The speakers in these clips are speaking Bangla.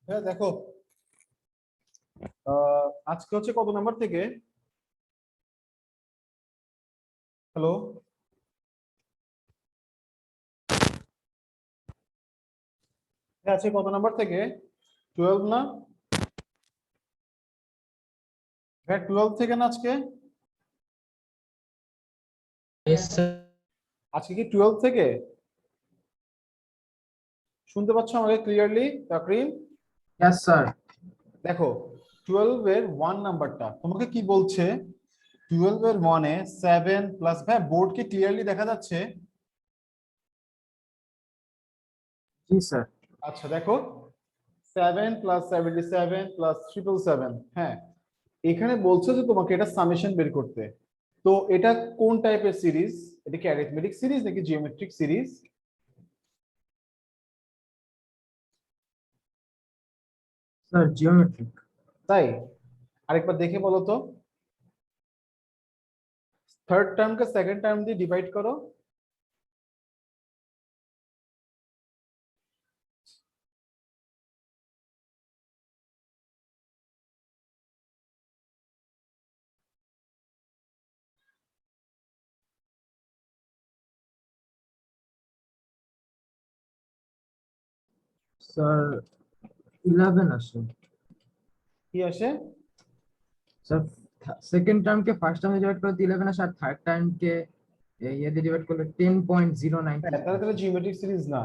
হ্যাঁ দেখো, আজকে হচ্ছে কত নাম্বার থেকে? হ্যালো, আজকে কত নাম্বার থেকে? 12 না? হ্যাঁ 12 থেকে না আজকে? Yes, sir. আজকে কি 12 থেকে? শুনতে পাচ্ছ আমাকে ক্লিয়ারলি তাকরিম? Yes, sir. দেখো 12 এর 1 নাম্বারটা তোমাকে কি বলছে? 12 এর 1 এ 7 প্লাস, ভাই বোর্ড কি ক্লিয়ারলি দেখা যাচ্ছে? জি স্যার। আচ্ছা দেখো 7 প্লাস 77 প্লাস 777, হ্যাঁ এখানে বলছে যে তোমাকে এটা সামেশন বের করতে। তো এটা কোন টাইপের সিরিজ? এটা কি অ্যারিথমেটিক সিরিজ নাকি জিওমেট্রিক সিরিজ? Sir geometric. তাই আরেকবার দেখে বলো তো। থার্ড টার্মকে সেকেন্ড টার্ম দিয়ে ডিভাইড করো। স্যার 11 আসে। কি আসে? স্যার সেকেন্ড টার্মকে ফার্স্ট টার্মে ডিভাইড করলে 11 আসে, আর থার্ড টার্মকে ইয়ে দিয়ে ডিভাইড করলে হ্যাঁ 10.093 তাহলে আসে। জিওমেট্রিক সিরিজ না।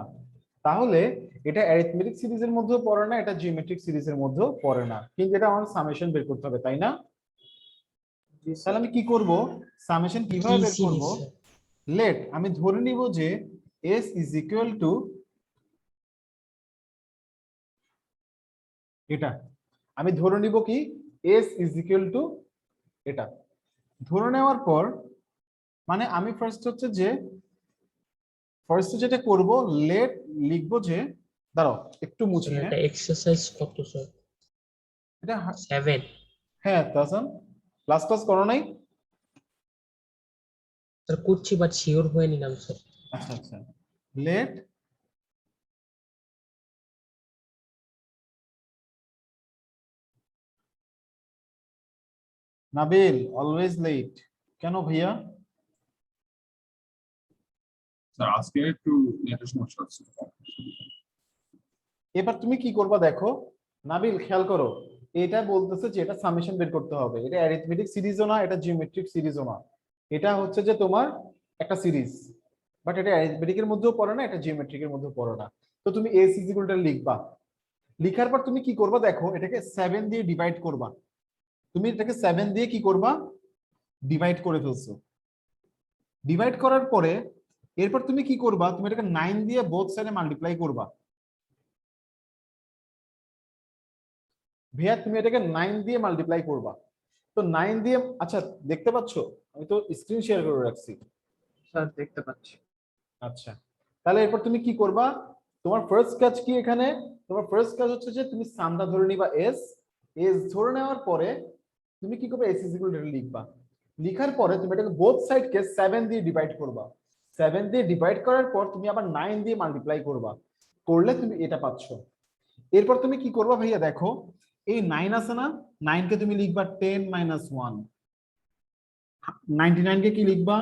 তাহলে এটা অ্যারিথমেটিক সিরিজের মধ্যেও পড়ে না, এটা জিওমেট্রিক সিরিজের মধ্যেও পড়ে না, কিন্তু এটা আমার সামেশন বের করতে হবে তাই না? জি তাহলে স্যার। আমি কি করব? সামেশন কিভাবে বের করব? লেট আমি ধরে নিব যে s ইজ ইকুয়াল টু এটা। আমি ধরে নিব কি s ইজ ইকুয়াল টু এটা। ধরে নেওয়ার পর মানে আমি ফার্স্ট যেটা করব, লেট লিখবো যে, দাঁড়াও একটু মুছি। স্যার হ্যাঁ এটা এক্সারসাইজ কত স্যার? এটা 7। হ্যাঁ তাহসান, ক্লাস ক্লাস করো নাই? স্যার করছি বাট শিওর হয়ে নিলাম স্যার। আচ্ছা আচ্ছা, লেট নাবিল অলওয়েজ লেট। কেন ভাইয়া? স্যার আজকে একটু নেটের সমস্যা হচ্ছে। এবার তুমি কি করবা দেখো, নাবিল খেয়াল করো, এটা বলতেছে যে এটা সামেশন বের করতে হবে। এটা অ্যারিথমেটিক সিরিজও না, এটা জিওমেট্রিক সিরিজও না, এটা হচ্ছে যে তোমার একটা সিরিজ, বাট এটা অ্যারিথমেটিকের মধ্যেও পড়ে না, এটা জিওমেট্রিকের মধ্যেও পড়ে না। তো তুমি এস ইজ ইকুয়াল টু লিখবা। লিখার পর তুমি কি করবা দেখো, এটাকে 7 দিয়ে ডিভাইড করবা। তুমি এটাকে 7 দিয়ে কি করবা? ডিভাইড করে ফেলছো। ডিভাইড করার পরে এরপর তুমি কি করবা, তুমি এটাকে 9 দিয়ে বোথ সাইডে মাল্টিপ্লাই করবা। ভাইয়া তুমি এটাকে 9 দিয়ে মাল্টিপ্লাই করবা। তো 9 দিয়ে, আচ্ছা দেখতে পাচ্ছো? আমি তো স্ক্রিন শেয়ার করে রাখছি। স্যার দেখতে পাচ্ছি। আচ্ছা তাহলে এরপর তুমি কি করবা? তোমার ফার্স্ট কাজ কি এখানে? তোমার ফার্স্ট কাজ হচ্ছে যে তুমি সামটা ধরে নিবা এস। এস ধরে নেওয়ার পরে তুমি কি করবে, এস ইজ ইকুয়াল টু লিখবা। লিখার পরে তুমি এটাকে বোথ সাইডকে 7 দিয়ে ডিভাইড করবা। 7 দিয়ে ডিভাইড করার পর তুমি আবার 9 দিয়ে মাল্টিপ্লাই করবা। করলে তুমি এটা পাচ্ছ। এরপর তুমি কি করবা ভাইয়া দেখো, এই 9 আছে না, 9 কে তুমি লিখবা 10 মাইনাস 1। 99 কে কি লিখবা?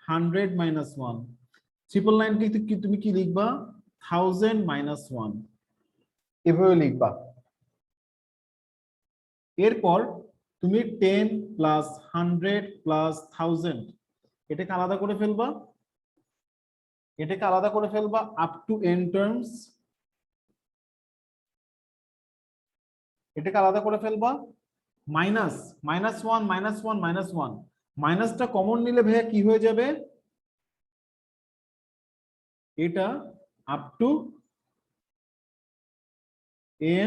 100 মাইনাস 1। 999 কে তুমি কি লিখবা? 1000 মাইনাস 1। এভাবে লিখবা। এরপর তুমি 10 প্লাস 100 প্লাস 1000 এটাকে আলাদা করে ফেলবা। এটাকে আলাদা করে ফেলবা আপ টু n টার্মস। এটাকে আলাদা করে ফেলবা। মাইনাস মাইনাস 1 মাইনাস 1 মাইনাস 1, মাইনাসটা কমন নিলে ভাইয়া কি হয়ে যাবে? এটা আপ টু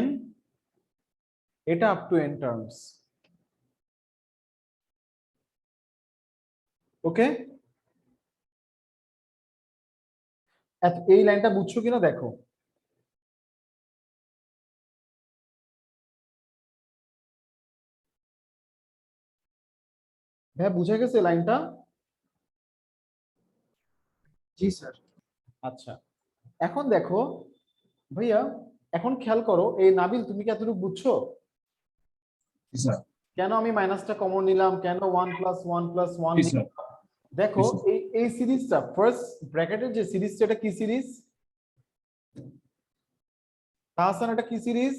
n, এটা আপ টু n টার্মস। ওকে, এই লাইনটা বুঝছো কিনা দেখো। ভাইয়া বুঝে গেছে লাইনটা? জি স্যার। আচ্ছা এখন দেখো ভাইয়া, এখন খেয়াল করো, এই নাবিল তুমি কি এতটুকু বুঝছো Yes, sir. কেন আমি মাইনাসটা কমন নিলাম, কেন 1 + 1 + 1 Yes, sir. দেখো Yes, sir. এই সিরিজটা ফার্স্ট ব্র্যাকেটের যে সিরিজটা, এটা কি সিরিজ তাহসান, এটা কি সিরিজ?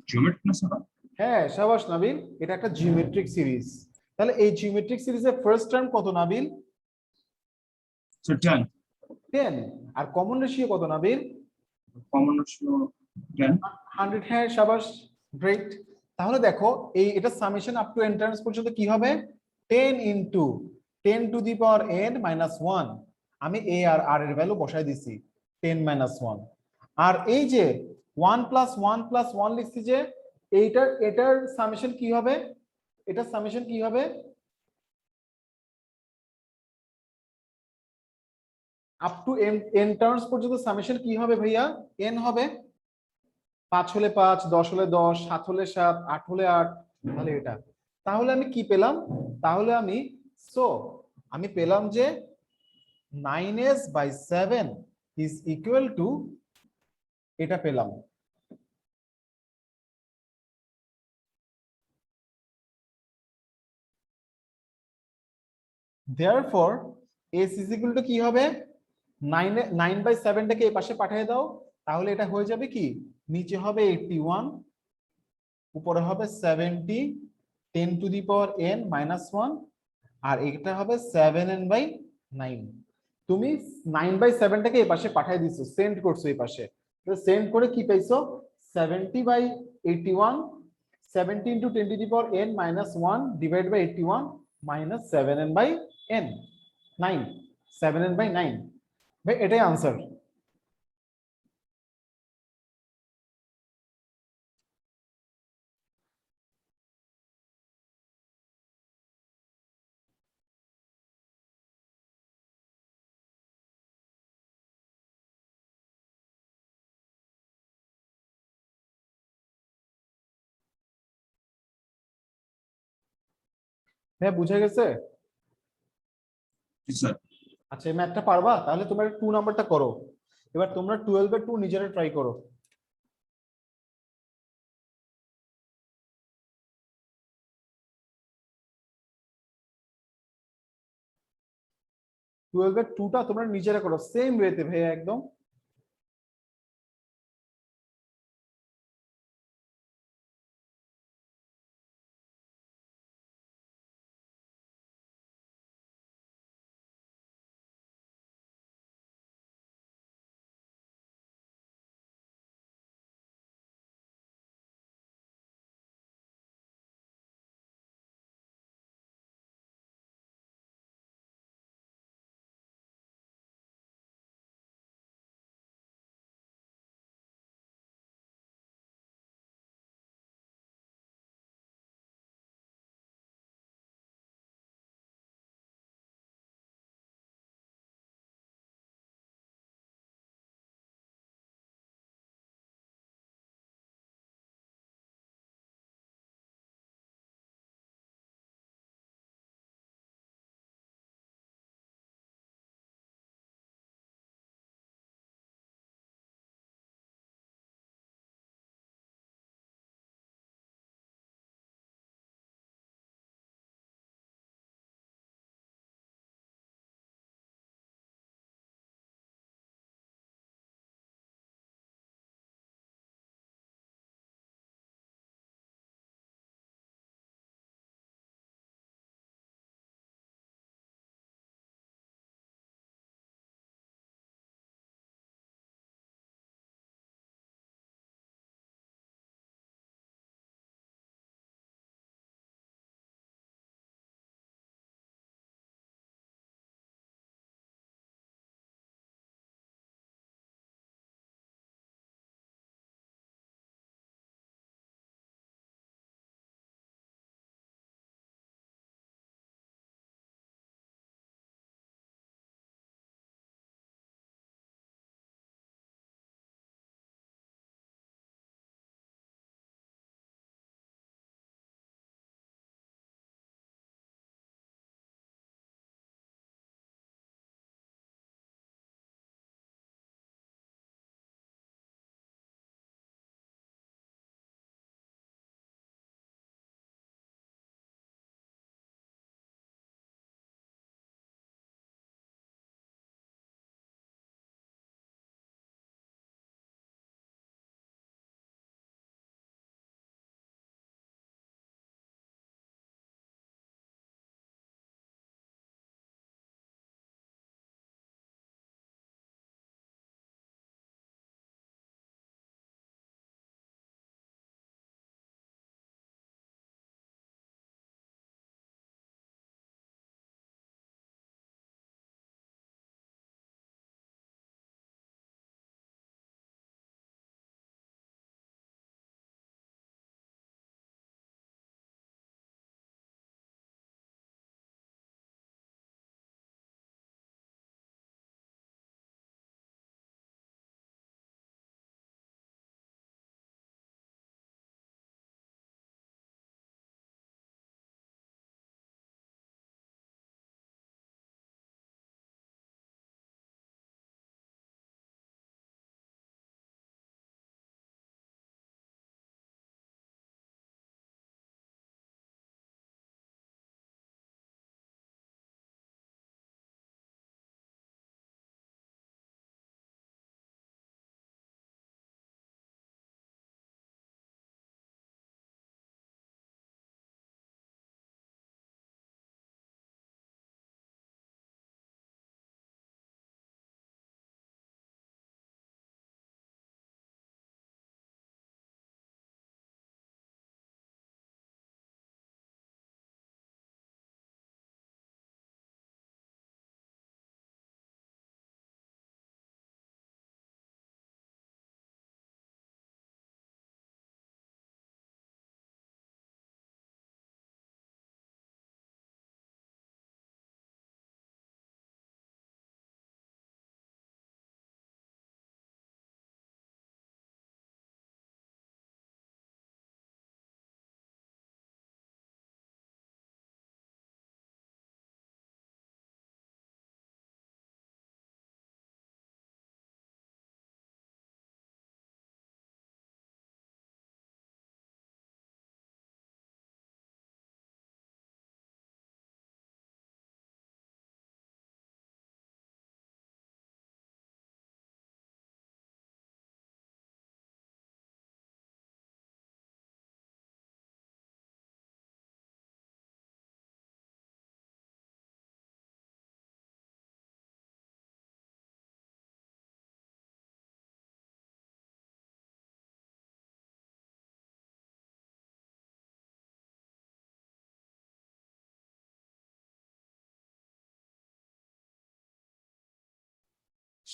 Geometry na sir? হ্যাঁ শাবাশ নাবিল, এটা একটা জিওমেট্রিক সিরিজ। তাহলে এই জিওমেট্রিক সিরিজের ফার্স্ট টার্ম কত নাবিল? So 10. 10। আর কমন রেশিও কত নাবিল? Common ratio 10. 100। হ্যাঁ শাবাশ, গ্রেট। তাহলে দেখো এটা সামেশন আপ টু এন্ট্রান্স পর্যন্ত কি হবে? 10 ইনটু 10⁻n - 1। আমি a আর r এর ভ্যালু বসাই দিছি 10 - 1। আর এই যে 1 + 1 + 1 লিখছি যে এটার সামেশন কি হবে? এটার সামেশন কি হবে? আপ টু n টার্মস পর্যন্ত সামেশন কি হবে ভাইয়া? n হবে। 5 হলে 5, 10 হলে 10, 7 হলে 7, 8 হলে 8। তাহলে এটা, তাহলে আমি কি পেলাম? তাহলে আমি পেলাম যে 9s/7 ইজ ইকুয়াল টু, এটা পেলাম। therefore s is equal two কি হবে? 9/7টাকে এই পাশে পাঠিয়ে দাও, তাহলে এটা হয়ে যাবে কি, নিচে হবে 81, উপরে হবে 70, 10⁻n - 1, আর এটা হবে 7n/9। তুমি 9/7টাকে এই পাশে পাঠিয়ে দিছো, সেন্ড করছো এই পাশে। তো সেন্ড করে কি পাইছো? 70/81, 70 × 10⁻n - 1 / 81 - 7n/n 9, 7n/9। ভাই এটাই আনসার। হ্যাঁ বুঝে গেছে? Yes, sir. আচ্ছা এই ম্যাথটা পারবা? তাহলে তোমরা 2 নাম্বারটা করো। এবার তোমরা 12-এর 2 নিজেরা ট্রাই করো। 12-এর 2টা তোমরা নিজেরা করো সেম ওয়েতে ভাইয়া একদম।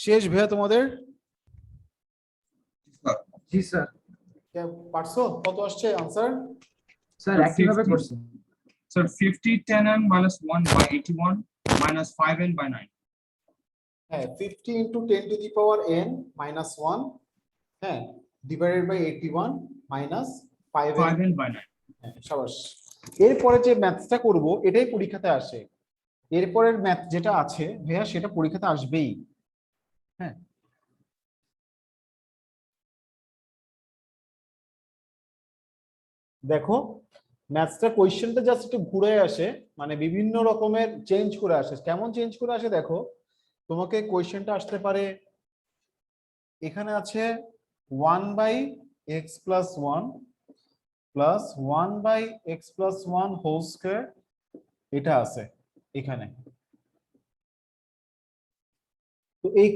শেষ ভাইয়া তোমাদের? জি স্যার। পারছো? কত আসছে আনসার? স্যার Sir, একইভাবে 50 করছি। Sir, 50 10n minus 1 by 81 minus 5n by 9. হ্যাঁ, 50 into 10 to the power n minus 1, হ্যাঁ, divided by 81 minus 5n। 5n by 9. হ্যাঁ, সাবাস। এরপরে যে ম্যাথসটা করব এটাই পরীক্ষাতে আসে। এরপরের ম্যাথ যেটা আছে ভাইয়া সেটা পরীক্ষাতে আসবেই। হ্যাঁ, দেখো ম্যাথসটা কোয়েশ্চেনটা জাস্ট একটু ঘুরে আসে, মানে বিভিন্ন রকমের চেঞ্জ করে আসে। কেমন চেঞ্জ করে আসে দেখো, তোমাকে কোয়েশ্চেনটা আসতে পারে, এখানে আছে 1 by x plus 1 plus 1 by x plus 1 whole square, এটা আছে এখানে। তো এই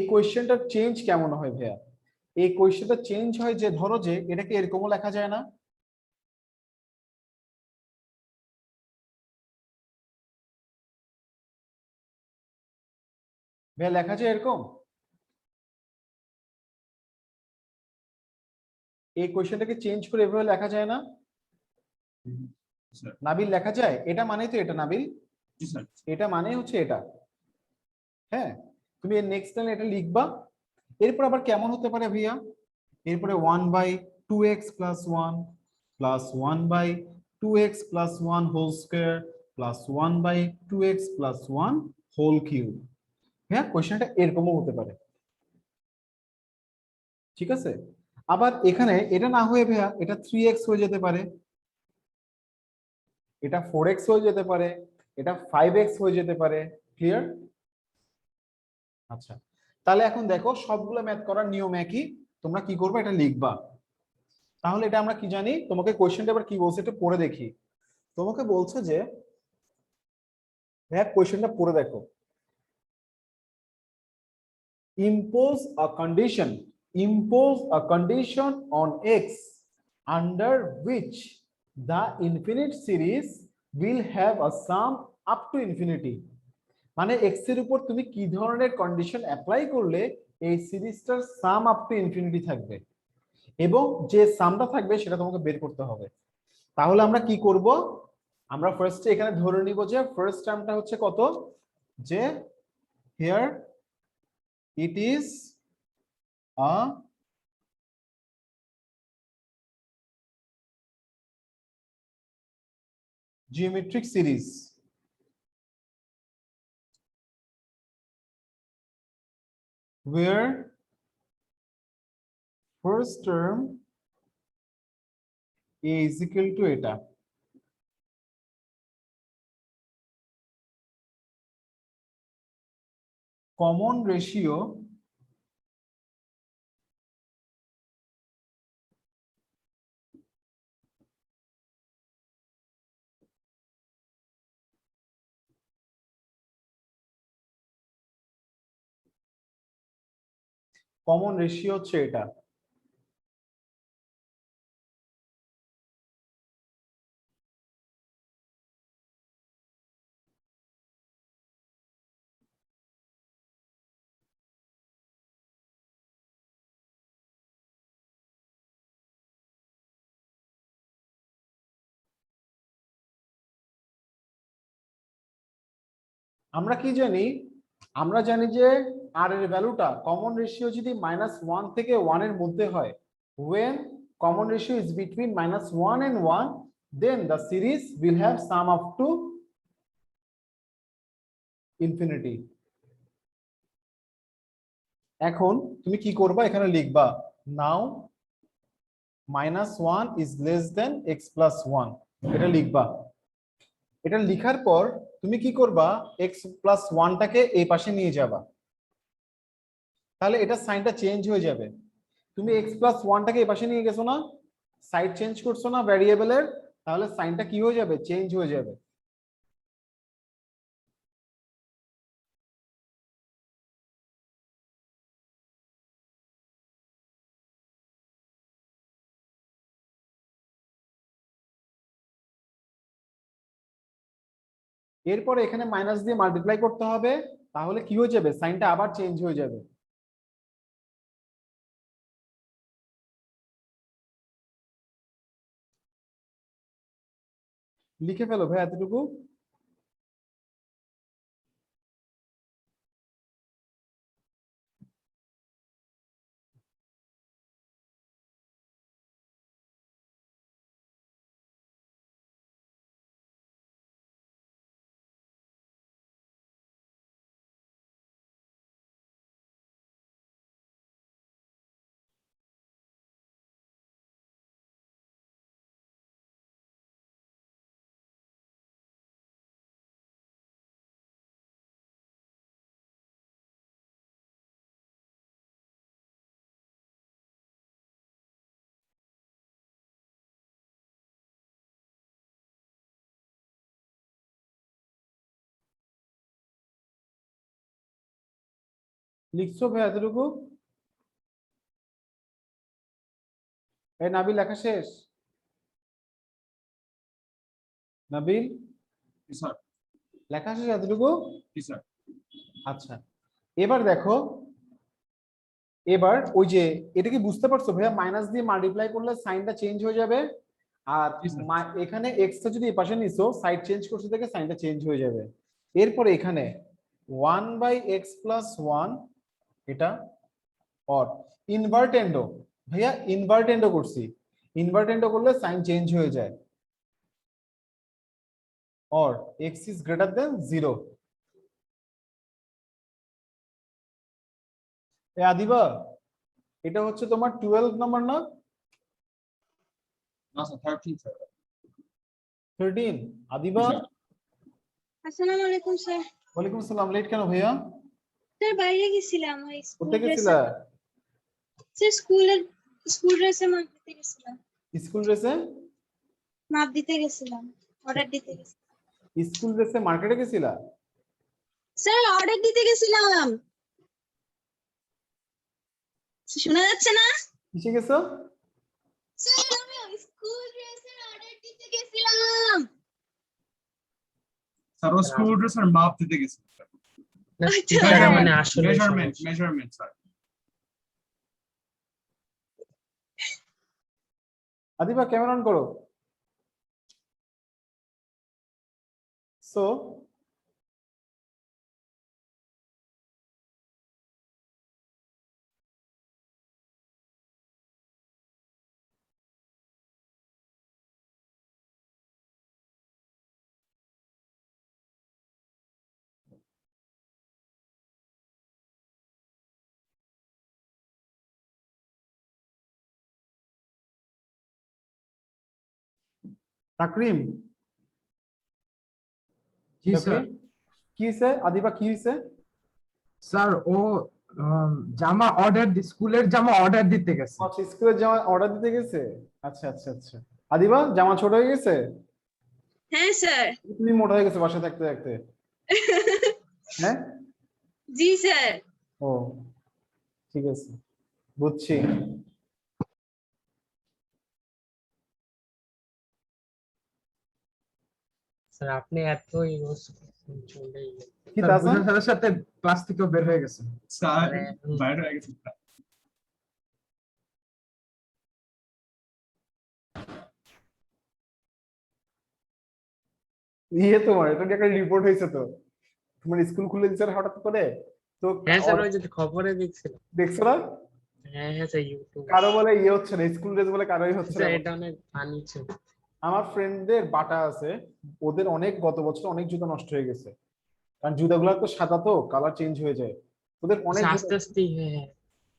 কোয়েশ্চেনটার চেঞ্জ কেমন হয় ভাইয়া? এই কোয়েশ্চেনটা চেঞ্জ হয় যে ধরো যে এটাকে এরকমও লেখা যায় না, ভাইয়া লেখা যায় এরকম? এই কোয়েশ্চেনটাকে চেঞ্জ করে এভাবে লেখা যায় না Sir. নাবিল? লেখা যায়, এটা মানেই তো এটা নাবিল, Yes, sir. এটা মানে হচ্ছে এটা। হ্যাঁ, তুমি এর নেক্সট লাইন এটা লিখবা। এরপর আবার কেমন হতে পারে ভাইয়া? এরপরে 1 by 2x plus 1 plus 1 by 2x plus 1 whole square plus 1 by 2x plus 1 whole cube. হ্যাঁ, কোশ্চেনটা এরকমও হতে পারে। ঠিক আছে, আবার এখানে এটা না হয়ে ভাইয়া এটা 3x হয়ে যেতে পারে, এটা 4x হয়ে যেতে পারে, এটা 5x হয়ে যেতে পারে। ক্লিয়ার? আচ্ছা, তাহলে এখন দেখো সবগুলো ম্যাথ করার নিয়ম একই, তোমরা কি করবে এটা লিখবা। তাহলে এটা আমরা কি জানি, তোমাকে কোশ্চেনটা এবার কি বলছে এটা পড়ে দেখি। তোমাকে বলছে যে হ্যাঁ, কোশ্চেনটা পড়ে দেখো। impose a condition impose a condition on x under which the infinite series will have a sum up to infinity। মানে x এর উপর তুমি কি ধরনের কন্ডিশন অ্যাপ্লাই করলে এই সিরিজটার সাম আপ টু ইনফিনিটি থাকবে, এবং যে সামটা থাকবে সেটা তোমাকে বের করতে হবে। তাহলে আমরা কি করব, আমরা ফার্স্টে এখানে ধরে নিব যে ফার্স্ট টার্মটা হচ্ছে কত, যে here it is a geometric series where first term a is equal to এটা। কমন রেশিও হচ্ছে এটা। আমরা কি জানি, আমরা জানি যে আর এর ভ্যালুটা কমন রেশিও যদি -1 থেকে 1 এর মধ্যে হয়, when common ratio is between -1 and 1, then the series will have sum up to infinity। এখন তুমি কি করবা, এখানে লিখবা নাও -1 is less than x plus 1, এটা লিখবা। এটা লিখার পর তুমি কি করবা, x plus 1 টাকে এই পাশে নিয়ে যাবা, তাহলে এটা সাইনটা চেঞ্জ হয়ে যাবে। তুমি x plus 1 টাকে এই পাশে নিয়ে গেছো না, সাইড চেঞ্জ করছো না ভ্যারিয়েবলের, তাহলে সাইনটা কি হয়ে যাবে, চেঞ্জ হয়ে যাবে। এরপরে এখানে মাইনাস দিয়ে মাল্টিপ্লাই করতে হবে, তাহলে কি হয়ে যাবে, সাইনটা আবার চেঞ্জ হয়ে যাবে। লিখে ফেলো ভাই এতটুকু। লিখছো ভাই এতটুকু? এই নাবিল লেখা শেষ? Nabil Yes, sir. লেখা শেষ এতটুকু? Yes, sir. আচ্ছা, এবার দেখো, এবার ওই যে এটা কি বুঝতে পারছো ভাইয়া, মাইনাস দিয়ে মাল্টিপ্লাই করলে সাইনটা চেঞ্জ হয়ে যাবে, আর Yes, sir. এখানে এক্স টা যদি এই পাশে নিছো, সাইড চেঞ্জ করতে থেকে সাইনটা চেঞ্জ হয়ে যাবে। এরপরে এখানে 1/x+1, এটা অর ইনভার্টেন্ডো, ভাইয়া ইনভার্টেন্ডো করছি, ইনভার্টেন্ডো করলে সাইন চেঞ্জ হয়ে যায়, or x is greater than 0। এ আদিবা, এটা হচ্ছে তোমার 12 নম্বর না? No, sir. 13, sir. 13 Adiba? Yes, sir. আসসালামু আলাইকুম স্যার। ওয়ালাইকুম আসসালাম, লেট কেন ভাইয়া? স্যার বাইরে গেছিলাম ওই স্কুল কোথায় ড্রেসে। গেছিলা? স্যার স্কুল ড্রেসে মাপ দিতে গেছিলাম। স্কুল ড্রেসে? মাপ দিতে গেছিলাম, অর্ডার দিতে গেছিলাম। স্কুল ড্রেসে মার্কেটে গেছিলা? স্যার অর্ডার দিতে গেছিলাম, শোনা যাচ্ছে না? কিসে গেছো? স্যার আমি স্কুল ড্রেসের অর্ডার দিতে গেছিলাম। Sir, ও স্কুল ড্রেসের মাপ দিতে গেছে। না, আচ্ছা। এটা মানে আসলে measurement, sir. Adiba camera on করো। সো তাকরিম, জি স্যার। কি হয়েছে আদিবা, কি হয়েছে? স্যার ও জামা অর্ডার স্কুলের জামা অর্ডার দিতে গেছে। আচ্ছা, স্কুলের জামা অর্ডার দিতে গেছে। আচ্ছা আচ্ছা আচ্ছা, আদিবা জামা ছোট হয়ে গেছে? হ্যাঁ স্যার। তুমি মোটা হয়ে গেছে বাসায় থাকতে থাকতে? হ্যাঁ। জি স্যার। ও ঠিক আছে, বুঝছি। স্যার আপনি এত ইউজ করছেন চলেই গেল। কি স্যার তাহসান? বুঝার সাথে সাথে ক্লাস থেকেও বের হয়ে গেছে। স্যার আরে, বাইরে হয়ে গেছে, স্যার। তোমার এটা নিয়ে একটা রিপোর্ট হয়েছে তো, তোমার স্কুল খুলে দিচ্ছে না হঠাৎ করে তো। হ্যাঁ স্যার, ওই যে খবরে দেখছিলাম। দেখছো না? হ্যাঁ হ্যাঁ স্যার, ইউটিউব। কারো বলে হচ্ছে না, স্কুল ড্রেস বলে কারোই হচ্ছে স্যার না। এটা অনেক ফানি ছিল। আমার ফ্রেন্ডদের বাটা আছে, ওদের অনেক গত বছর অনেক জুতা নষ্ট হয়ে গেছে, কারণ জুতাগুলো তো সাদা, তো কালার চেঞ্জ হয়ে যায় ওদের অনেক আচ্ছা, জুতা। আস্তে আস্তে হ্যাঁ হ্যাঁ।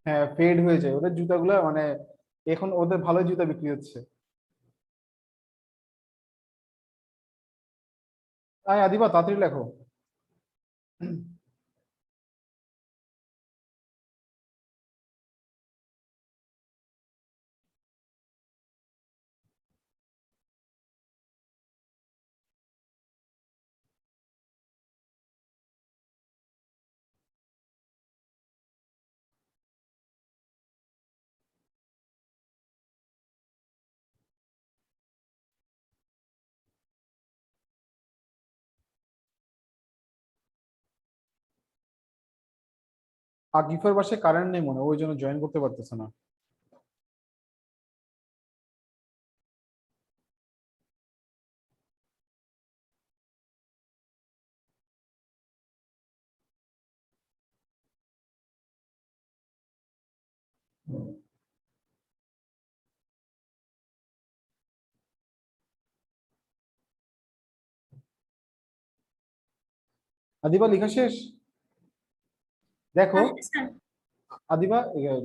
হ্যাঁ, ফেড হয়ে যায় ওদের জুতাগুলো, মানে এখন ওদের ভালো জুতা বিক্রি হচ্ছে। আয় আদিবা তাড়াতাড়ি লেখো। আকিফের বাসায় কারেন্ট নেই মনে হয়, ওই জন্য জয়েন করতে পারতেছে না। আদিবা লেখা শেষ? দেখো স্যার আদিবা,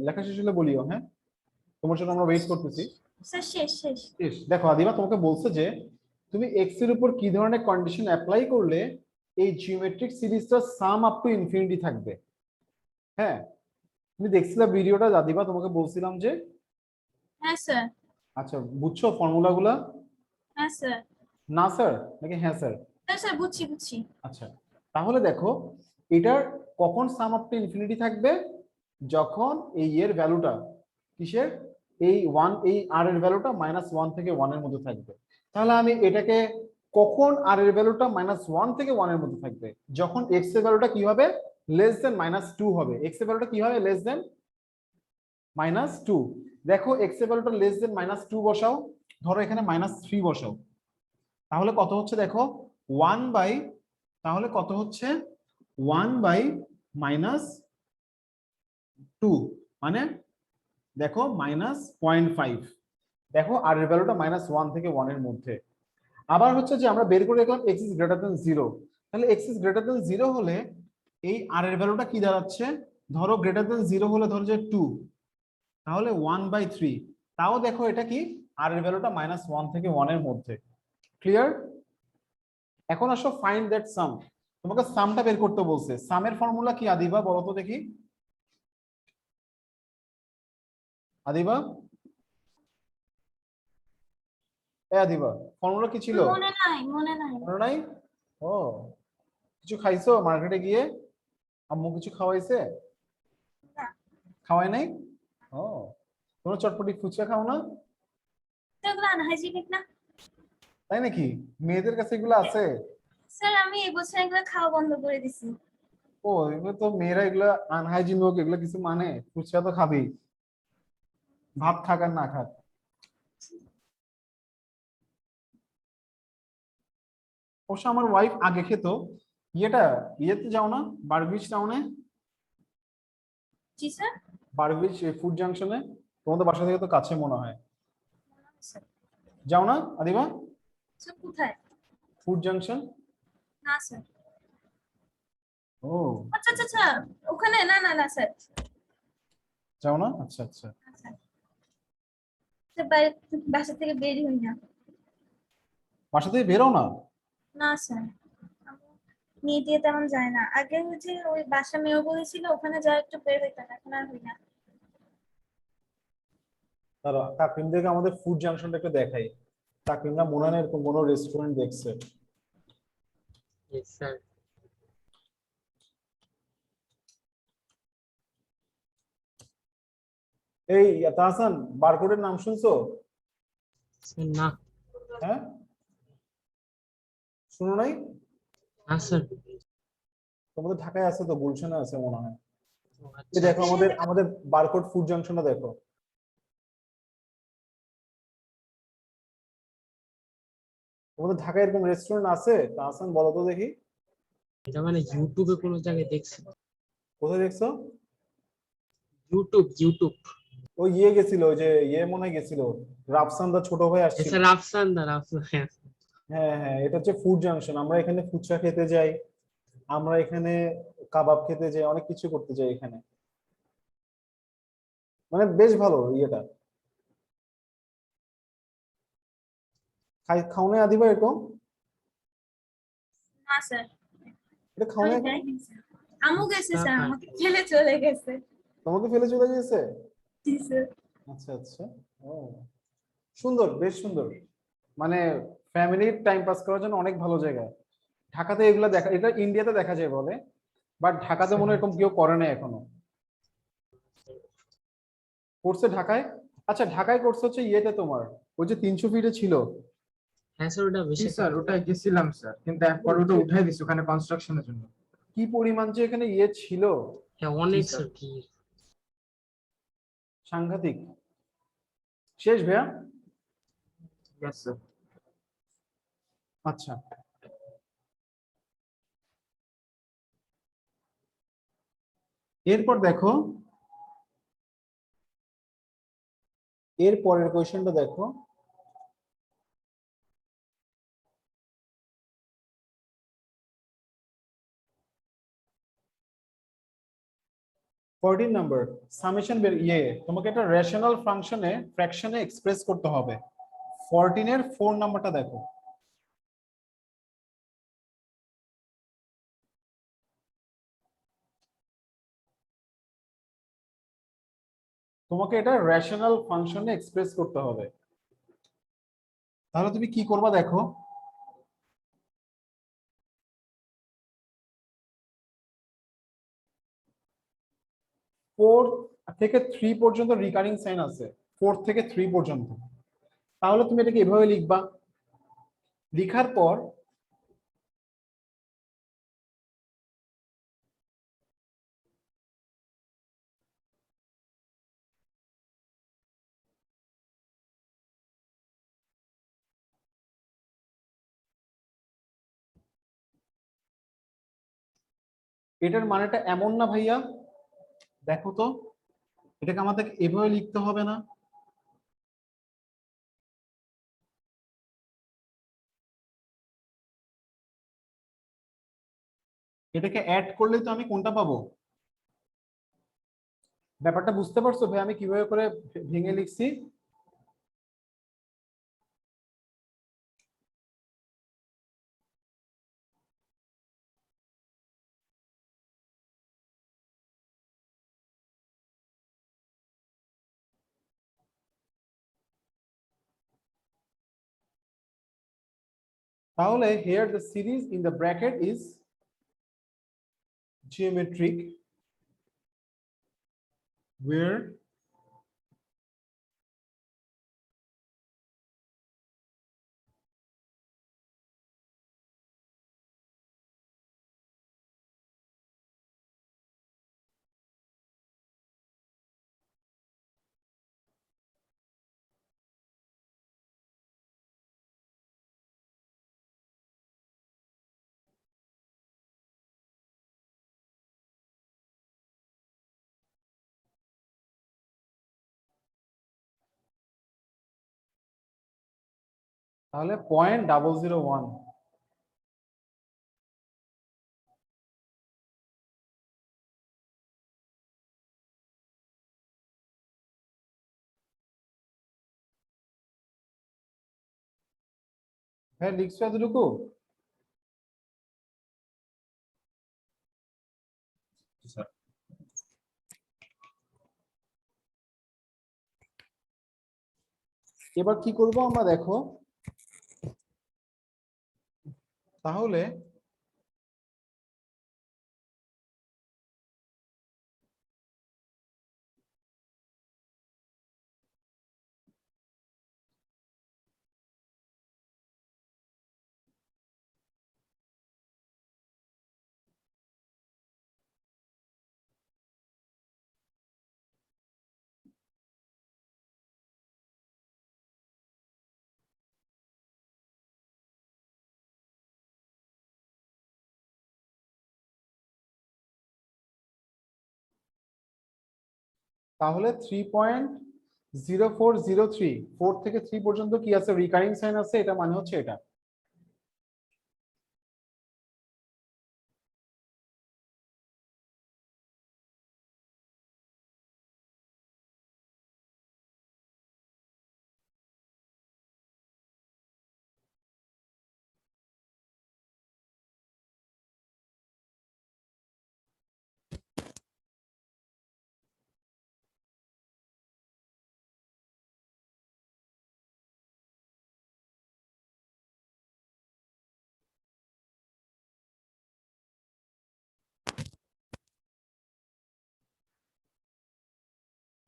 লেখা শেষ হলে বলিও, হ্যাঁ? তোমার জন্য আমরা ওয়েট করতেছি। স্যার শেষ শেষ শেষ। দেখো আদিবা, তোমাকে বলছে যে তুমি এক্স এর উপর কি ধরনের কন্ডিশন অ্যাপ্লাই করলে এই জিওমেট্রিক সিরিজটা সাম আপ টু ইনফিনিটি থাকবে। হ্যাঁ, তুমি দেখছিলা ভিডিওটা আদিবা, তোমাকে বলছিলাম যে, হ্যাঁ স্যার আচ্ছা বুঝছো ফর্মুলাগুলা? হ্যাঁ স্যার না স্যার নাকি হ্যাঁ স্যার? স্যার স্যার বুঝছি বুঝছি আচ্ছা, তাহলে দেখো এটার কখন সাম আপ টু ইনফিনিটি থাকবে, যখন এই এর ভ্যালুটা কিসের, এই 1, এই আর এর ভ্যালুটা -1 থেকে 1 এর মধ্যে থাকবে। তাহলে আমি এটাকে কখন আর এর ভ্যালুটা -1 থেকে 1 এর মধ্যে থাকবে, যখন এক্স এর ভ্যালুটা কি হবে, লেস দেন -2 হবে। এক্স এর ভ্যালুটা কি হবে, লেস দেন -2। দেখো এক্স এর ভ্যালুটা লেস দেন -2 বসাও, ধরো এখানে -3 বসাও, তাহলে কত হচ্ছে দেখো 1 বাই, তাহলে কত হচ্ছে 1 বাই -2, মানে দেখো -0.5। দেখো আর এর ভ্যালুটা -1 থেকে 1 এর মধ্যে। আবার হচ্ছে যে আমরা বের করে দেখলাম x ইজ গ্রেটার দেন 0, তাহলে x ইজ গ্রেটার দেন 0 হলে এই আর এর ভ্যালুটা কি দাঁড়াচ্ছে, ধরো গ্রেটার দেন 0 হলে ধরো যে 2, তাহলে 1/3। তাও দেখো এটা কি, আর এর ভ্যালুটা -1 থেকে 1 এর মধ্যে। ক্লিয়ার? এখন আসো ফাইন্ড দ্যাট সাম। তোমাকে সামটা বের করতে বলছে। সামের ফর্মুলা কি আদিবা, বলো তো দেখি। আদিবা, এ আদিবা, ফর্মুলা কি ছিল? মনে নাই মনে নাই মনে নাই? ও, কিছু খাইছো মার্কেটে গিয়ে? আম্মু কিছু খাওয়াইছে? না। খাওয়াই নাই? ও, কোনো চটপটি ফুচকা খাও না? এগুলো আনহাইজিনিক না তাই নাকি? মেয়েদের কাছে এগুলো আছে? স্যার আমি এই বছর এগুলো খাওয়া বন্ধ করে দিছি ও, এগুলো তো মেয়েরা এগুলো আনহাইজিন হোক এগুলো কিছু মানে, ফুচকা তো খাবেই, ভাত খাক আর না খাক। অবশ্য আমার ওয়াইফ আগে খেত ইয়েটা, ইয়েতে যাও না বারবিচ টাউনে? জি স্যার বারবিচ ফুড জাংশনে, তোমাদের বাসা থেকে তো কাছে মনে হয়, স্যার যাও না আদিবা? স্যার কোথায় ফুড জাংশন। না স্যার ও, আচ্ছা আচ্ছা আচ্ছা ওখানে না না না স্যার যাও না? আচ্ছা আচ্ছা। স্যার বাইরে বাসা থেকে বেরই হই না বাসা থেকে বেরো না? না স্যার নিয়ে দিয়ে তেমন যায় না আগে হচ্ছে ওই বাসা মেয়েও বলেছিল ওখানে যা একটু বের হইতাম এখন আর হই না দাঁড়া, তাকিমদেরকে আমাদের ফুড জাংশনটা একটু দেখাই। তাকিমরা মনে হয় না এরকম কোনো রেস্টুরেন্ট দেখছে। Yes, sir. এই তাহসান, বারকোডের নাম শুনছো? Sir, না হ্যাঁ, শুনো নাই? না স্যার তোমাদের ঢাকায় আছে তো, গুলশানে আছে মনে হয়। ও এই আচ্ছা দেখো আমাদের বারকোড ফুড জাংশনটা দেখো। তোমাদের ঢাকায় এরকম রেস্টুরেন্ট আছে তাহসান, বলো তো দেখি। এটা মানে ইউটিউবে কোনো জায়গায় দেখছি কোথায় দেখছো? ইউটিউব ওই ইয়ে গেছিল, ওই যে ইয়ে মনে হয় গেছিল, রাফসানদা ছোট ভাই আসছিল। স্যার রাফসান হ্যাঁ হ্যাঁ হ্যাঁ, এটা হচ্ছে ফুড জাংশন। আমরা এখানে ফুচকা খেতে যাই, আমরা এখানে কাবাব খেতে যাই, অনেক কিছু করতে যাই এখানে, মানে বেশ ভালো ইয়েটা। খাও না আদিবা এরকম? না স্যার এটা খাও না আমি এখন? যাইনি স্যার আমু গেছে স্যার হ্যাঁ। আমাকে ফেলে চলে গেছে তোমাকে ফেলে চলে গেছে? জি স্যার আচ্ছা আচ্ছা। ও, সুন্দর, বেশ সুন্দর, মানে ফ্যামিলির টাইম পাস করার জন্য অনেক ভালো জায়গা। ঢাকাতে এগুলো দেখা, এটা ইন্ডিয়াতে দেখা যায় বলে, বাট ঢাকাতে মনে হয় এরকম কেউ করে না এখনো। করছে ঢাকায়? আচ্ছা, ঢাকায় করছে হচ্ছে ইয়েতে তোমার ওই যে 300 ফিটে ছিল। হ্যাঁ স্যার ওটা জি বেশি স্যার ওটা গেছিলাম স্যার, কিন্তু একবার ওটা উঠাই দিছি ওখানে কনস্ট্রাকশনের জন্য। কি পরিমাণ যে এখানে ইয়ে ছিল, হ্যাঁ অনেক sir. স্যার কি সাংঘাতিক। শেষ ভাইয়া? Yes, sir. আচ্ছা, এরপর দেখো, এর পরের কোয়েশ্চেনটা দেখো। ফোরটিন নাম্বার সামেশন বের ইয়ে, তোমাকে একটা রেশনাল ফাংশনে ফ্র্যাকশনে এক্সপ্রেস করতে হবে। 14 এর 4 নাম্বারটা দেখো। তোমাকে এটা রেশনাল ফাংশনে এক্সপ্রেস করতে হবে। তাহলে তুমি কি করবা দেখো, 4 থেকে 3 পর্যন্ত রিকারিং সাইন আছে, 4 থেকে 3 পর্যন্ত। তাহলে তুমি এটাকে এভাবে লিখবা, লিখার পর এটার মানেটা এমন না ভাইয়া, দেখো তো, এটাকে আমাদের এভাবে লিখতে হবে না? এটাকে অ্যাড করলেই তো আমি কোনটা পাবো? ব্যাপারটা বুঝতে পারছো ভাই আমি কিভাবে করে ভেঙে লিখছি? তাহলে here the series in the bracket is geometric where তাহলে 0.001। হ্যাঁ লিখছো এতটুকু? স্যার এবার কি করব আমরা দেখো, তাহলে তাহলে 3.0403, 4 থেকে 3 পর্যন্ত কি আছে, রিকারিং সাইন আছে, এটা মানে হচ্ছে এটা।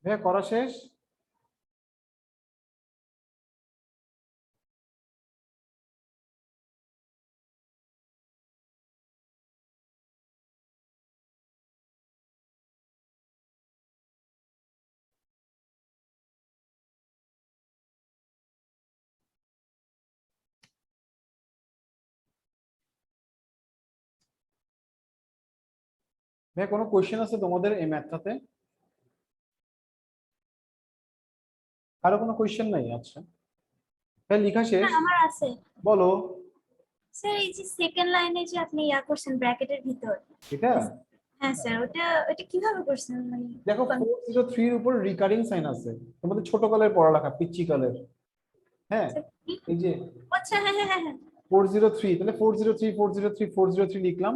হ্যাঁ করা শেষ? ভাই কোনো কোশ্চেন আছে তোমাদের এই ম্যাথটাতে? কারো কোনো কোশ্চেন নাই? আচ্ছা ভাই লেখা শেষ, হ্যাঁ, আমার আছে বলো। স্যার। এই যে সেকেন্ড লাইনে যে আপনি করছেন ব্র্যাকেটের ভিতর, এটা হ্যাঁ স্যার, ওটা কিভাবে করছেন মানে? দেখো 403 এর উপর রিকারিং সাইন আছে, তোমাদের ছোট কালের পড়ালেখা, পিচ্চি কালের। হ্যাঁ এই যে আচ্ছা, হ্যাঁ হ্যাঁ হ্যাঁ হ্যাঁ 403, তাহলে 403 403 403 লিখলাম,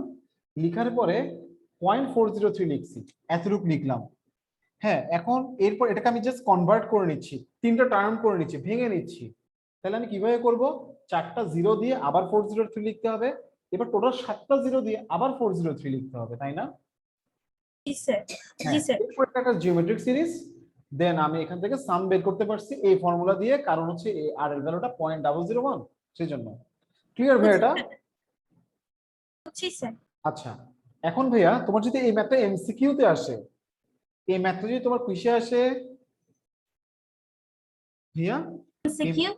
লিখার পরে 0.403 লিখছি, এতটুকু লিখলাম। হ্যাঁ এখন এরপর এটাকে আমি জাস্ট কনভার্ট করে নিচ্ছি, তিনটা টার্ম করে নিচ্ছি, ভেঙে নিচ্ছি। তাহলে আমি কিভাবে করব, 4টা জিরো দিয়ে আবার 403 লিখতে হবে, এবার টোটাল 7টা জিরো দিয়ে আবার 403 লিখতে হবে, তাই না? জি স্যার, জি হ্যাঁ, স্যার। এরপর একটা জিওমেট্রিক সিরিজ, দেন আমি এখান থেকে সাম বের করতে পারছি এই ফর্মুলা দিয়ে, কারণ হচ্ছে এই আর এর ভ্যালুটা 0.001, সেজন্য। ক্লিয়ার ভাই এটা? জি স্যার। আচ্ছা এখন ভাইয়া তোমার যদি এই ম্যাথটা এমসিকিউ তে আসে, এই ম্যাথটা যদি তোমার কুইজে আসে ভাইয়া, এমসিকিউ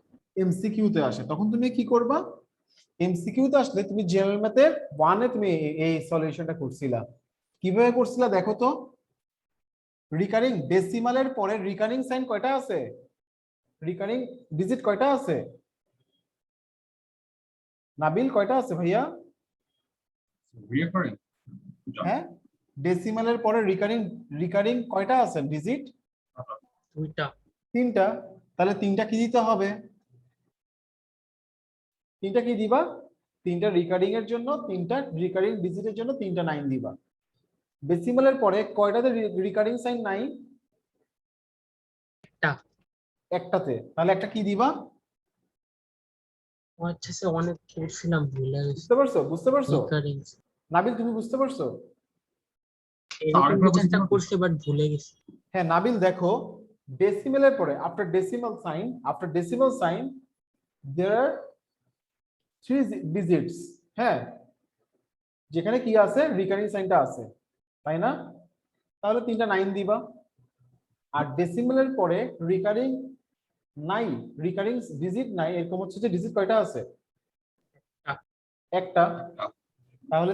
এমসিকিউ তে আসে, তখন তুমি কি করবা? এমসিকিউ তে আসলে তুমি জেনারেল ম্যাথের 1 এ তুমি এই সলিউশনটা করছিলা, কিভাবে করছিলা দেখো তো। রিকারিং ডেসিমালের পরে রিকারিং সাইন কয়টা আছে? রিকারিং ডিজিট কয়টা আছে? নাবিল কয়টা আছে ভাইয়া? Recurring. হ্যাঁ ডেসিমালের পরে রিকারিং রিকারিং কয়টা আছে ডিজিট? 2টা। 3টা। তাহলে 3টা কি দিতে হবে? 3টা কি দিবা? 3টা রিকারিং এর জন্য, 3টা রিকারিং ডিজিটের জন্য 3টা 9 দিবা। ডেসিমালের পরে কয়টাতে রিকারিং সাইন নাই? একটা। একটাতে, তাহলে একটা কি দিবা? ও আচ্ছা স্যার, অনেক করছিলাম ভুলে গেছি। বুঝতে পারছো? বুঝতে পারছো রিকারিং নাবিল, তুমি বুঝতে পারছো? এরকম আরেকবার কিছু একটা বুঝতে করছি বাট ভুলে গেছি। হ্যাঁ নাবিল দেখো, ডেসিমেলের পরে আফটার ডেসিমাল সাইন দেয়ার আর 3 ডিজিটস। হ্যাঁ যেখানে কি আছে, রিকারিং সাইনটা আছে, তাই না? তাহলে 3টা 9 দিবা। আর ডেসিমেলের পরে রিকারিং নাই, রিকারিং ডিজিট নাই, এরকম হচ্ছে যে ডিজিট কয়টা আছে? একটা। তাহলে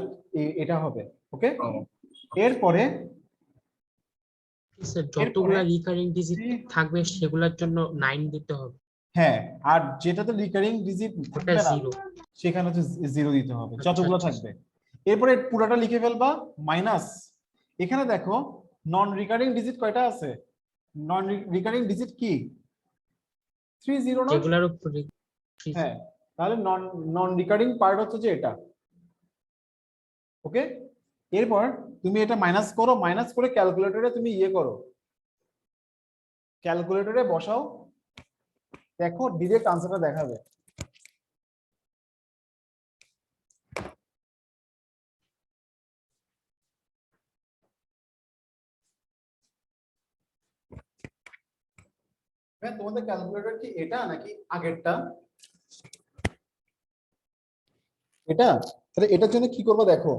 এটা হবে। ওকে, Oh, এরপরে স্যার যতগুলা রিকারিং ডিজিট থাকবে সেগুলোর জন্য 9 দিতে হবে। হ্যাঁ, আর যেটাতে রিকারিং ডিজিট ওটা থাকবে না 0। সেখানে হচ্ছে 0 দিতে হবে, আচ্ছা, যতগুলো আচ্ছা। থাকবে। এরপরে পুরোটা লিখে ফেলবা মাইনাস, এখানে দেখো নন রিকারিং ডিজিট কয়টা আছে? নন রিকারিং ডিজিট কি 30 না? যেগুলোর উপরে হ্যাঁ, তাহলে নন নন রিকারিং পার্ট হচ্ছে যে এটা। ওকে, এরপর তুমি এটা মাইনাস করো, মাইনাস করে ক্যালকুলেটরে তুমি করো, ক্যালকুলেটরে বসাও, দেখো ডিরেক্ট আনসারটা দেখাবে। হ্যাঁ তোমাদের ক্যালকুলেটর কি এটা নাকি আগেরটা? এটা। তাহলে এটার জন্য কি করবো দেখো,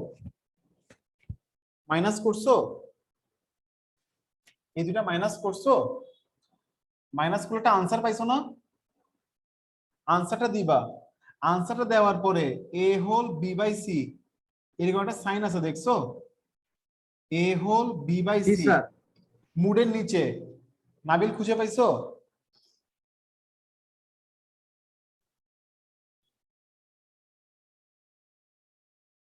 মাইনাস করছো, এই দুটা মাইনাস করছো, মাইনাস করে একটা আনসার পাইছো না? আনসারটা দিবা, আনসারটা দেওয়ার পরে A whole B by C, এরকম একটা সাইন আছে দেখছো, A whole B by G C sir. মুডের নিচে। নাবিল খুঁজে পাইছো?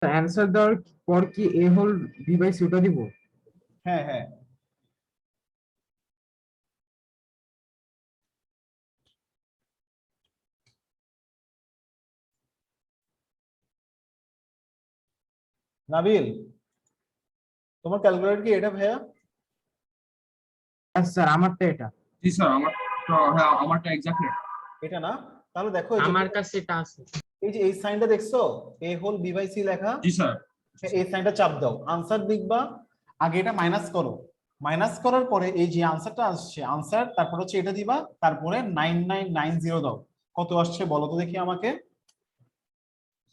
অ্যান্সার দেওয়ার পর কি A whole B by C ওটা দিব? হ্যাঁ হ্যাঁ, নাবিল তোমার ক্যালকুলেটর কি এটা ভাইয়া? স্যার আমারটা এটা। জি স্যার, হ্যাঁ আমারটা এক্স্যাক্টলি। এটা না? তাহলে দেখো এই যে আমার কাছে এটা আছে। এই যে এই সাইনটা দেখছো, A whole B by C লেখা, জি স্যার। এই সাইনটা চাপ দাও, আনসার লিখবা। আগে এটা মাইনাস করো, মাইনাস করার পরে এই যে আনসারটা আসছে আনসার, তারপর হচ্ছে এটা দিবা, তারপরে 9990 দাও। কত আসছে বলো তো দেখি আমাকে।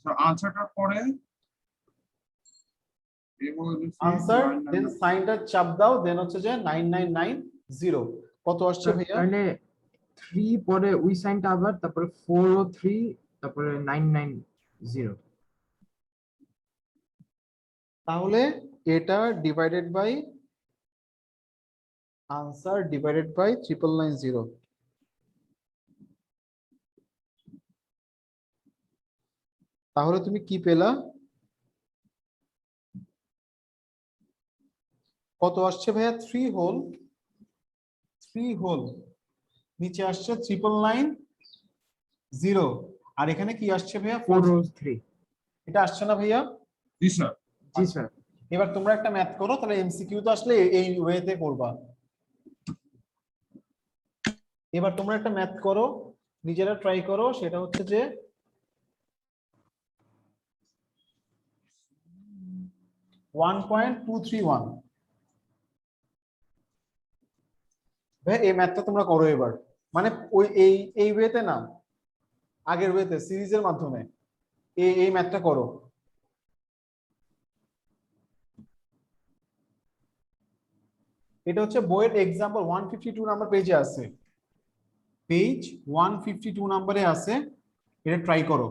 স্যার আনসারটার পরে আনসার দেন সাইনটা চাপ দাও, দেন হচ্ছে যে 9990 কত আসছে ভাইয়া? তাহলে 3 পরে ওই সাইনটা আবার, তারপরে 403, তারপরে 990। তাহলে এটা divided by answer divided by 9990। তাহলে তুমি কি পেলা? কত আসছে ভাইয়া? 3 হোল নিচে আসছে 9990, আর এখানে কি আসছে ভাইয়া? 4 rows 3। এটা আসছে না ভাইয়া? Yes, sir. জি স্যার। এবার তোমরা একটা ম্যাথ করো, তাহলে এমসিকিউ তো আসলে এই ওয়েতে করবা। এবার তোমরা একটা ম্যাথ করো, নিজেরা ট্রাই করো, সেটা হচ্ছে যে 1.231। ভাই এই ম্যাথটা তোমরা করো এবার, মানে ওই এই ওয়েতে না, আগের ওয়েতে সিরিজের মাধ্যমে এই ম্যাথটা করো। এটা হচ্ছে বইয়ের এক্সাম্পল 152 নাম্বার পেজে আছে, পেজ 152 নাম্বারে আছে, এটা ট্রাই করো।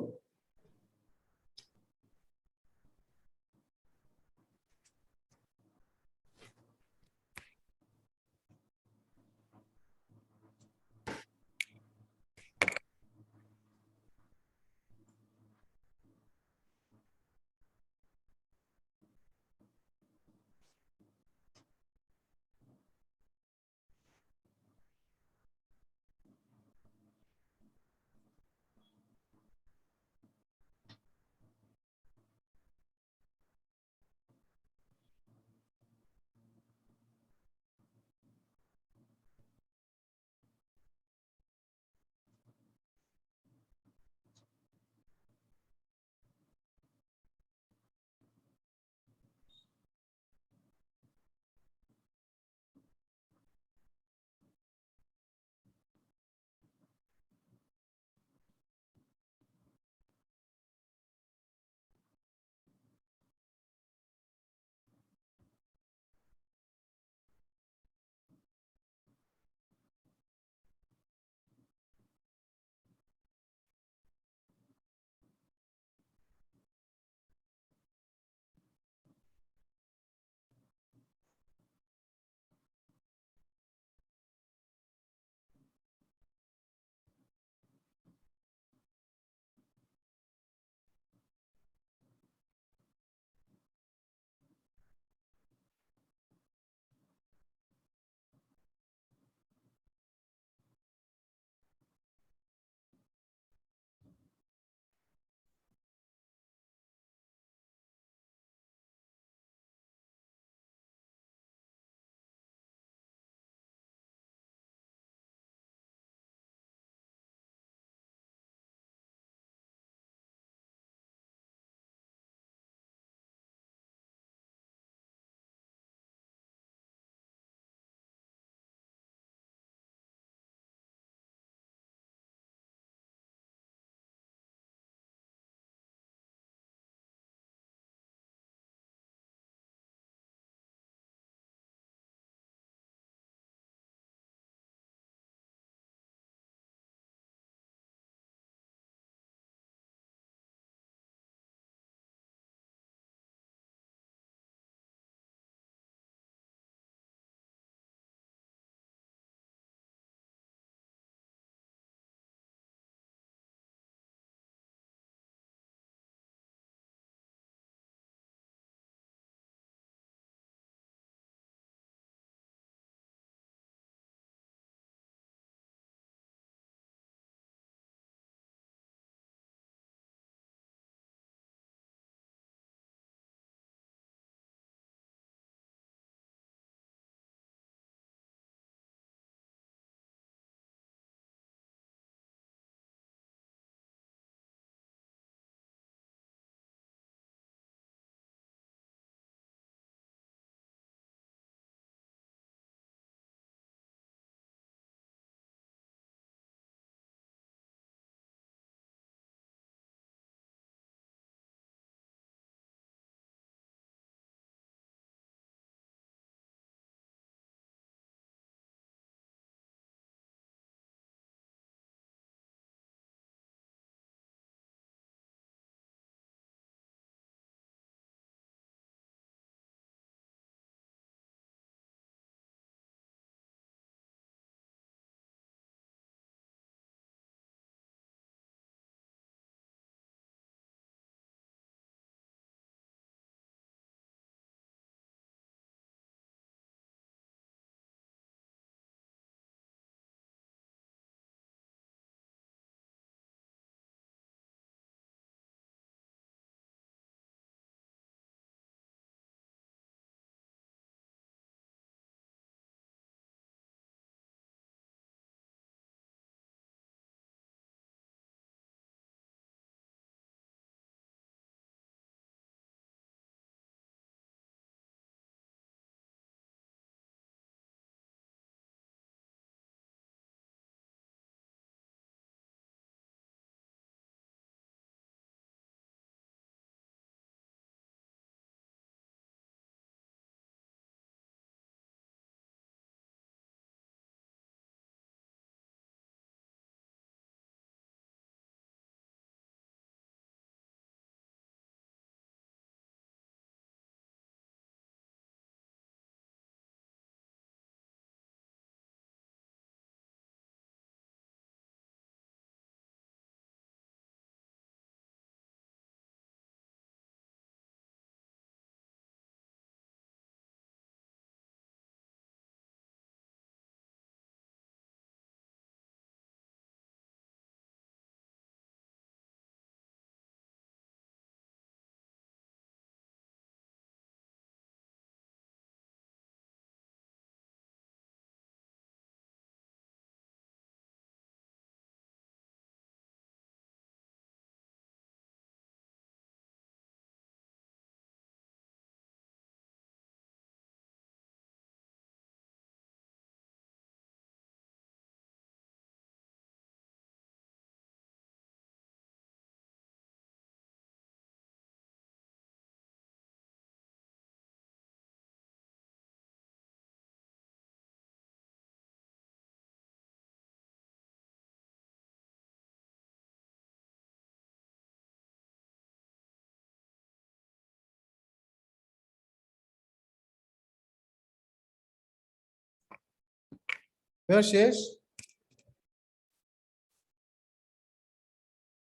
ভাইয়া শেষ?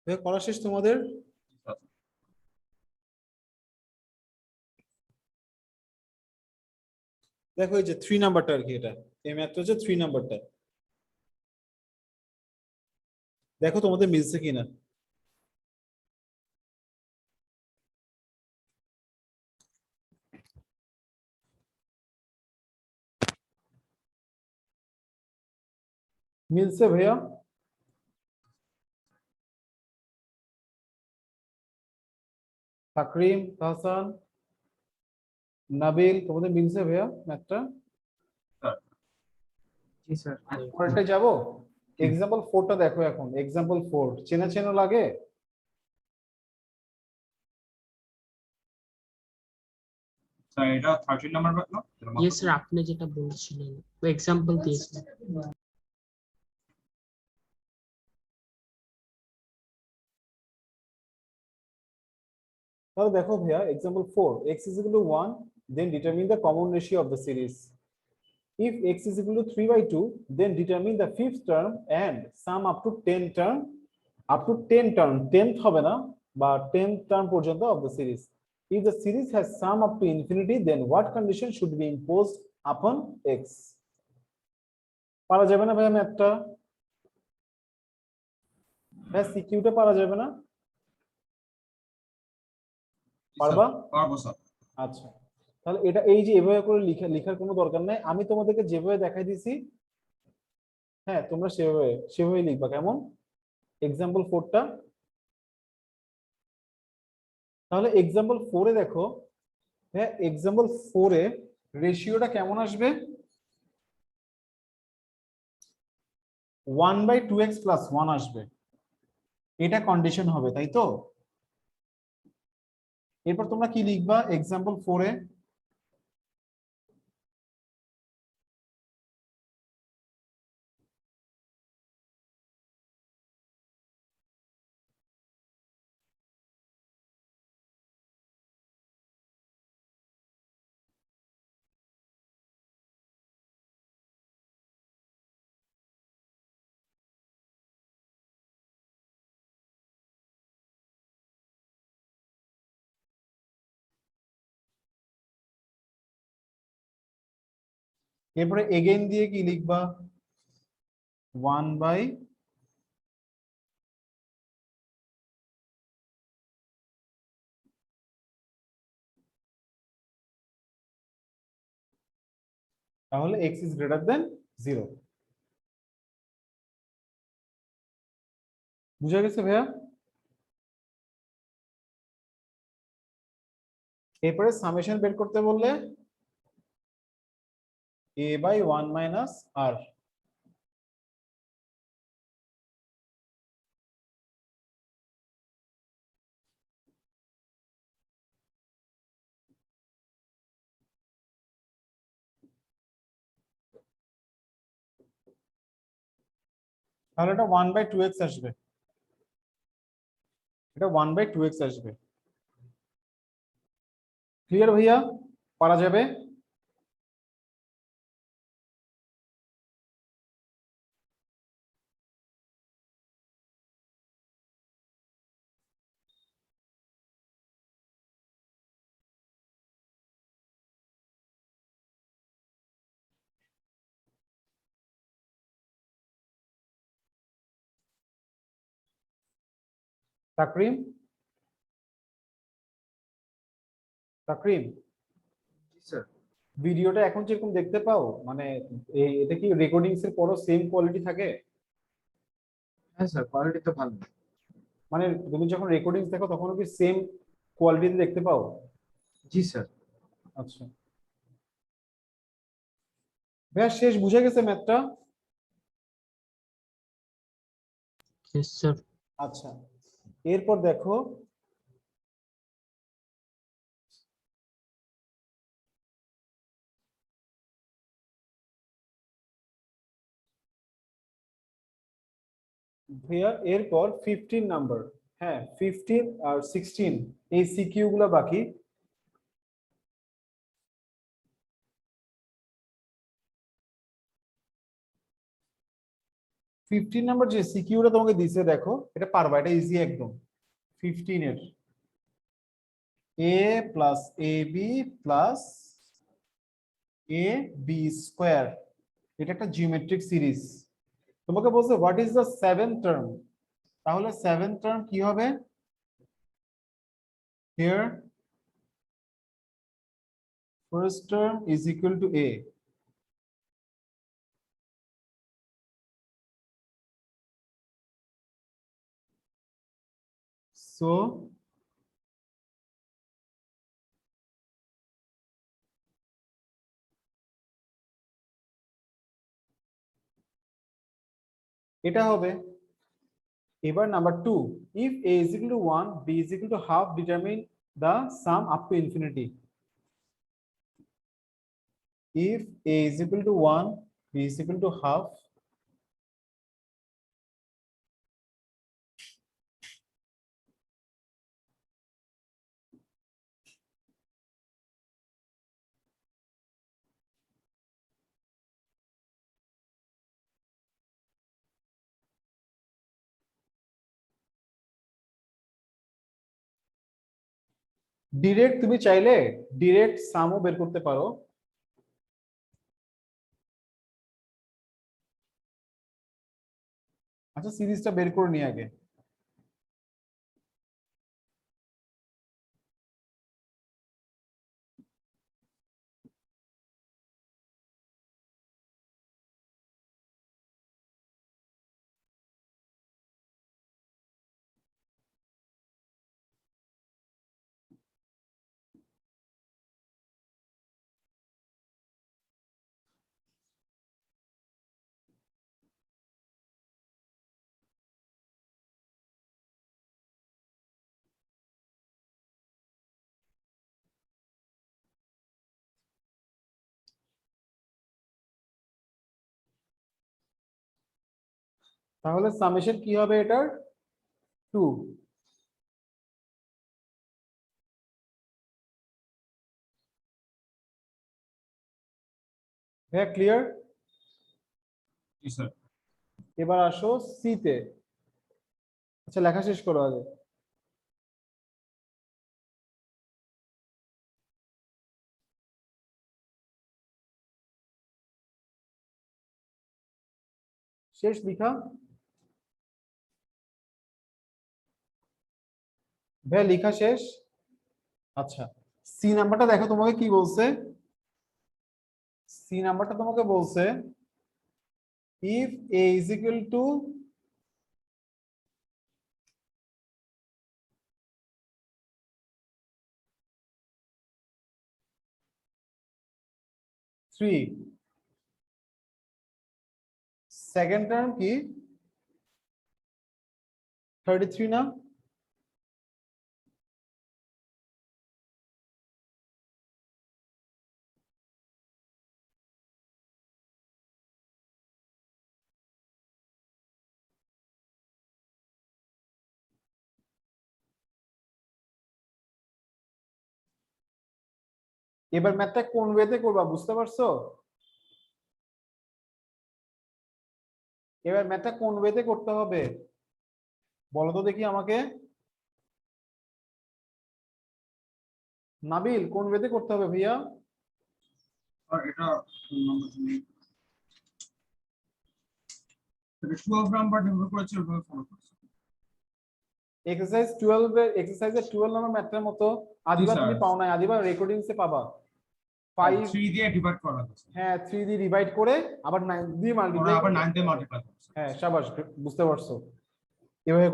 ভাইয়া করা শেষ তোমাদের? দেখো এই যে 3 নাম্বারটা আর কি, এটা এই ম্যাথটা হচ্ছে 3 নাম্বারটা। দেখো তোমাদের মিলছে কিনা। মিলছে ভাইয়া? তাকরিম, তাহসান, নাবিল, তোমাদের মিলছে ভাইয়া ম্যাথটা? জি স্যার। পরেরটা যাব। এক্সাম্পল 4টা দেখো এখন। এক্সাম্পল 4 চেনা চেনা লাগে? স্যার এটা 13 নাম্বার না? ইয়েস স্যার, আপনি যেটা বলছিলেন এক্সাম্পল দিয়েছেন। তাহলে দেখো ভাইয়া example 4, x is equal to 1, then determine the common ratio of the series. If x is equal to 3/2, then determine the fifth term and sum up to 10 term, up to 10 term, 10th হবে না বা 10th term পর্যন্ত of the series. If the series has sum up to infinity, then what condition should be imposed upon x? পারা যাবে না ভাইয়া ম্যাথটা? হ্যাঁ, সিকিউটা পারা যাবে না? পারবা? পারবো স্যার। আচ্ছা, তাহলে এটা এই যে এভাবে করে লেখার কোনো দরকার নাই, আমি তোমাদেরকে যেভাবে দেখাই দিছি, হ্যাঁ তোমরা সেভাবে লিখবা। কেমন? এক্সাম্পল 4টা। তাহলে এক্সাম্পল 4-এ দেখো, হ্যাঁ এক্সাম্পল 4-এ রেশিওটা কেমন আসবে? 1/2x + 1 আসবে। এটা কন্ডিশন হবে, তাই তো? এরপর তোমরা কি লিখবা এক্সাম্পল 4-এ? এরপরে এগেইন দিয়ে কি লিখবা? 1 বাই তাহলে x is greater than 0। বুঝা গেছে ভাইয়া? এরপরে সামেশন বের করতে বললে a/1 - r। তাহলে এটা 1/2x আসবে। এটা 1/2x আসবে। ক্লিয়ার ভাইয়া? পারা যাবে? তাকরিম, তাকরিম, জি স্যার। ভিডিওটা এখন যেরকম দেখতে পাও, মানে এটা কি রেকর্ডিংস এর পরও সেম কোয়ালিটি থাকে? হ্যাঁ স্যার, কোয়ালিটি তো ভালো। মানে তুমি যখন রেকর্ডিংস দেখো তখন কি সেম কোয়ালিটিতে দেখতে পাও? জি স্যার। আচ্ছা ভাইয়া, শেষ? বুঝে গেছে ম্যাথটা? Yes sir. আচ্ছা, এরপর দেখো ভাইয়া, এরপর 15 নাম্বার, হ্যাঁ 15 আর 16 এই সিকিউ গুলা বাকি। 15 নাম্বার যে সিকিউটা তোমাকে দিছে দেখো, এটা পারবা, এটা ইজি একদম। 15 এর a plus a b plus a b square, এটা একটা জিওমেট্রিক সিরিজ। তোমাকে বলছে what is the seventh term, তাহলে সেভেন্থ টার্ম কি হবে? Here first term is equal to a, so এটা হবে। এবার number 2, if a is equal to 1 b is equal to half, determine the sum up to infinity. If a is equal to 1 b is equal to half, direct তুমি চাইলে ডিরেক্ট সামও বের করতে পারো। আচ্ছা সিরিজটা বের করে নিয়ে আগে। তাহলে সামেশন কি হবে এটার? 2। হ্যাঁ ক্লিয়ার? জি স্যার। এবার আসো সি তে। আচ্ছা লেখা শেষ করো আগে। শেষ লিখা? ভাইয়া লিখা শেষ? আচ্ছা সি নাম্বারটা দেখো তোমাকে কি বলছে। সি নাম্বারটা তোমাকে বলছে if a is equal to three, second term কি 33 না? এবার ম্যাথটা কোন ওয়েতে করবা বুঝতে পারছো? এবার ম্যাথটা কোন ওয়েতে করতে হবে বলো তো দেখি আমাকে। নাবিল কোন ওয়েতে করতে হবে ভাইয়া? আর এটা নাম্বার 12 নাম্বার নির্ভর করেছে ওইভাবে ফলো করছে। এক্সারসাইজ 12 এর এক্সারসাইজের 12 নাম্বার ম্যাথটার মতো আদিবা স্যার। তুমি পাও নাই, আদিবা রেকর্ডিংসে পাবা 5। 3 দিয়ে ডিভাইড করা হয়েছে, হ্যাঁ 3 দিয়ে ডিভাইড করে আবার 9 দিয়ে ওরা মাল্টিপ্লাই আবার 9 দিয়ে মাল্টিপ্লাই করছে। হ্যাঁ শাবাশ বুঝতে পারছো, এভাবে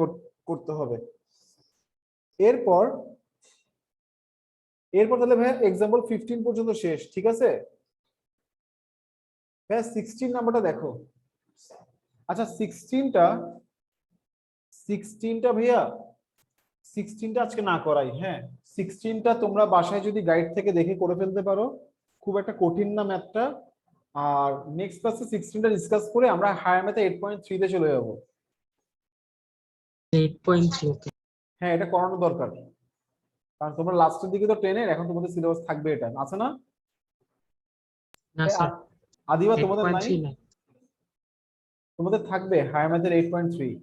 করতে হবে। এরপর এরপর তাহলে ভাই एग्जांपल 15 পর্যন্ত শেষ, ঠিক আছে ভাই? 16 নাম্বারটা দেখো। আচ্ছা 16টা ভাইয়া 16টা আজকে না করাই, হ্যাঁ 16টা তোমরা বাসায় যদি গাইড থেকে দেখে করে ফেলতে পারো, খুব একটা কঠিন না ম্যাথটা। আর নেক্সট ক্লাসে 16টা ডিসকাস করে আমরা হায়ার ম্যাথে 8.3 তে চলে যাব। 8.3 ওকে। হ্যাঁ এটা করানো দরকার, কারণ তোমরা লাস্টের দিকে তো 10 এর, এখন তোমাদের সিলেবাস থাকবে, এটা আছে না? না স্যার আদিবা তোমাদের নাই? 8.3 না তোমাদের থাকবে হায়ার ম্যাথের 8.3।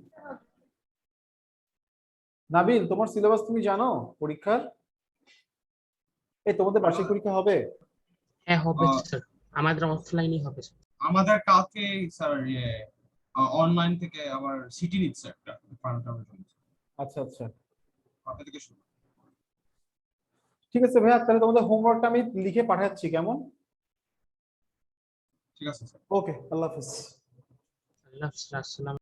নাবিল তোমার সিলেবাস তুমি জানো পরীক্ষার? এই তোমাদের বার্ষিক পরীক্ষা হবে? হ্যাঁ হবে আহ, স্যার, আমাদের অফলাইনই হবে স্যার। আমাদের কালকে স্যার অনলাইন থেকে আবার সিটি নিচ্ছে একটা আচ্ছা আচ্ছা, কালকে থেকে শুরু। ঠিক আছে ভাইয়া, তাহলে তোমাদের হোমওয়ার্কটা আমি লিখে পাঠাচ্ছি, কেমন? ঠিক আছে স্যার। ওকে, আল্লাহ হাফিজ। আল্লাহ হাফেজ, আসসালাম।